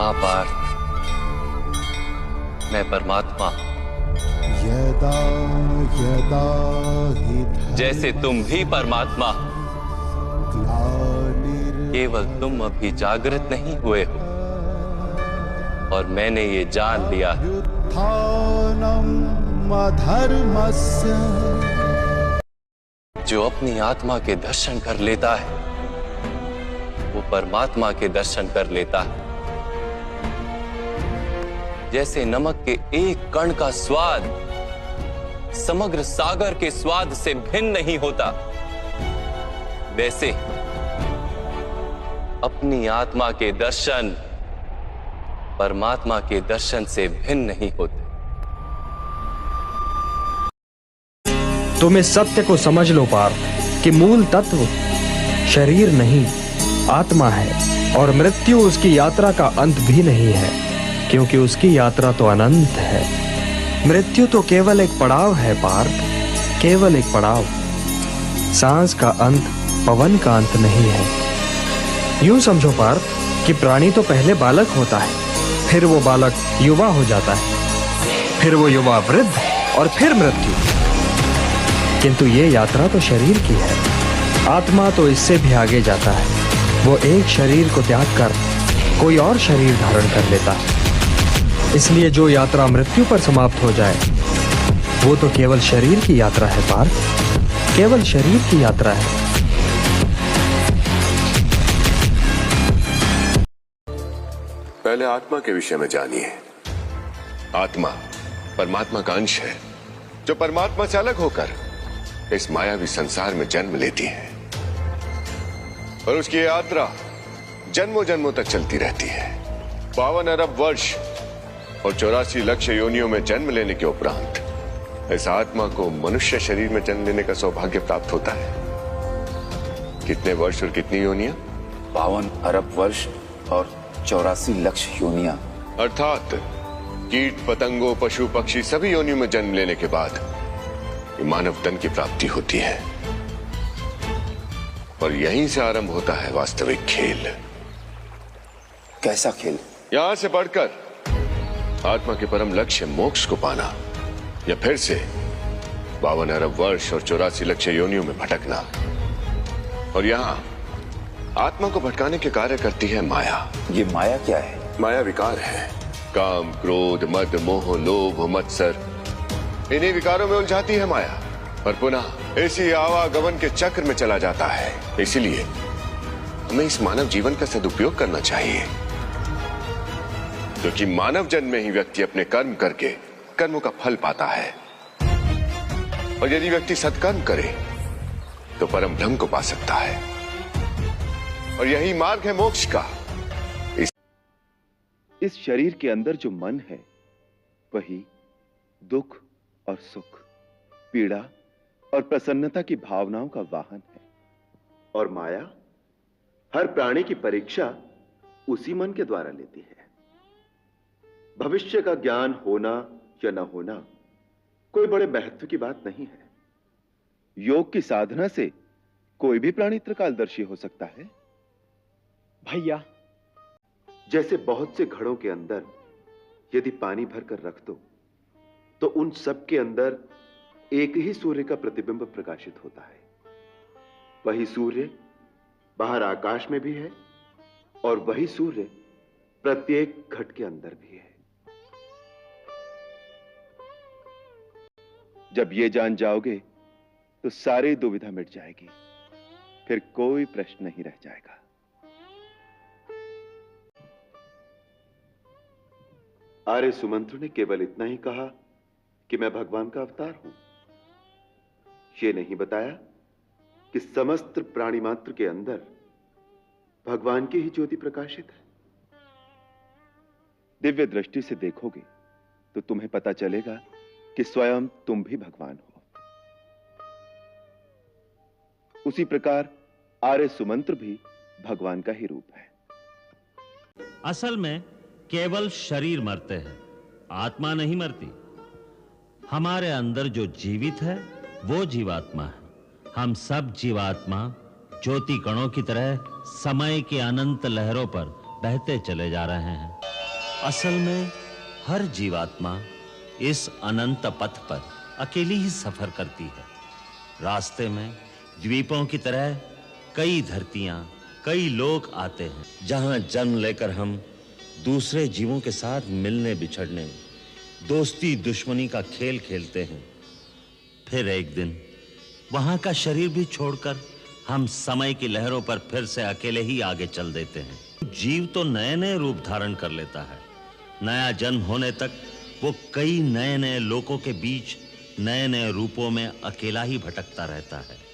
हाँ पार्थ, मैं परमात्मा यदा यदा हि जैसे तुम भी परमात्मा, केवल तुम अभी जागृत नहीं हुए हो और मैंने ये जान लिया अधर्मस्य जो अपनी आत्मा के दर्शन कर लेता है वो परमात्मा के दर्शन कर लेता है। जैसे नमक के एक कण का स्वाद समग्र सागर के स्वाद से भिन्न नहीं होता, वैसे अपनी आत्मा के दर्शन परमात्मा के दर्शन से भिन्न नहीं होते। तुम इस सत्य को समझ लो पार्थ कि मूल तत्व शरीर नहीं आत्मा है और मृत्यु उसकी यात्रा का अंत भी नहीं है, क्योंकि उसकी यात्रा तो अनंत है। मृत्यु तो केवल एक पड़ाव है पार्थ, केवल एक पड़ाव। सांस का अंत पवन का अंत नहीं है। यूं समझो पार्थ कि प्राणी तो पहले बालक होता है, फिर वो बालक युवा हो जाता है, फिर वो युवा वृद्ध और फिर मृत्यु। किंतु ये यात्रा तो शरीर की है। आत्मा तो इससे भी आगे जाता है। वो एक शरीर को त्याग कर कोई और शरीर धारण कर लेता है। इसलिए जो यात्रा मृत्यु पर समाप्त हो जाए वो तो केवल शरीर की यात्रा है पार्थ, केवल शरीर की यात्रा है। पहले आत्मा के विषय में जानिए। आत्मा परमात्मा का अंश है जो परमात्मा से अलग होकर इस मायावी संसार में जन्म लेती है और उसकी यात्रा जन्मों जन्मों तक चलती रहती है। 52 अरब वर्ष और 84 लाख योनियों में जन्म लेने के उपरांत इस आत्मा को मनुष्य शरीर में जन्म लेने का सौभाग्य प्राप्त होता है। कितने वर्ष और कितनी योनियां? 52 अरब वर्ष और 84 लाख योनियां। अर्थात कीट पतंगों पशु पक्षी सभी योनियों में जन्म लेने के बाद मानव तन की प्राप्ति होती है और यहीं से आरंभ होता है वास्तविक खेल। कैसा खेल? यहां से बढ़कर आत्मा के परम लक्ष्य मोक्ष को पाना या फिर से 52 अरब वर्ष और 84 लाख योनियों में भटकना। और यहां आत्मा को भटकाने के कार्य करती है माया। ये माया क्या है? माया विकार है। काम क्रोध मद मोह लोभ मत्सर, इन्हीं विकारों में उलझाती है माया और पुनः इसी आवागमन के चक्र में चला जाता है। इसीलिए हमें इस मानव जीवन का सदुपयोग करना चाहिए, क्योंकि मानव जन्म में ही व्यक्ति अपने कर्म करके कर्मों का फल पाता है और यदि व्यक्ति सत्कर्म करे तो परम ब्रह्म को पा सकता है और यही मार्ग है मोक्ष का। इस शरीर के अंदर जो मन है वही दुख और सुख, पीड़ा और प्रसन्नता की भावनाओं का वाहन है। और माया हर प्राणी की परीक्षा उसी मन के द्वारा लेती है। भविष्य का ज्ञान होना या न होना कोई बड़े महत्व की बात नहीं है। योग की साधना से कोई भी प्राणी त्रिकालदर्शी हो सकता है। भैया, जैसे बहुत से घड़ों के अंदर यदि पानी भरकर रख दो तो उन सब के अंदर एक ही सूर्य का प्रतिबिंब प्रकाशित होता है। वही सूर्य बाहर आकाश में भी है और वही सूर्य प्रत्येक घट के अंदर भी है। जब ये जान जाओगे तो सारी दुविधा मिट जाएगी, फिर कोई प्रश्न नहीं रह जाएगा। आर्य सुमंत्र ने केवल इतना ही कहा कि मैं भगवान का अवतार हूं। यह नहीं बताया कि समस्त प्राणी मात्र के अंदर भगवान की ही ज्योति प्रकाशित है। दिव्य दृष्टि से देखोगे तो तुम्हें पता चलेगा कि स्वयं तुम भी भगवान हो। उसी प्रकार आर्य सुमंत्र भी भगवान का ही रूप है। असल में केवल शरीर मरते हैं, आत्मा नहीं मरती। हमारे अंदर जो जीवित है वो जीवात्मा है। हम सब जीवात्मा ज्योति कणों की तरह समय के अनंत लहरों पर बहते चले जा रहे हैं। असल में हर जीवात्मा इस अनंत पथ पर अकेली ही सफर करती है। रास्ते में द्वीपों की तरह कई धरतियां, कई लोग आते हैं, जहां जन्म लेकर हम दूसरे जीवों के साथ मिलने बिछड़ने, दोस्ती दुश्मनी का खेल खेलते हैं। फिर एक दिन वहां का शरीर भी छोड़कर हम समय की लहरों पर फिर से अकेले ही आगे चल देते हैं। जीव तो नए-नए रूप धारण कर लेता है। नया जन्म होने तक वो कई नए-नए लोगों के बीच नए-नए रूपों में अकेला ही भटकता रहता है।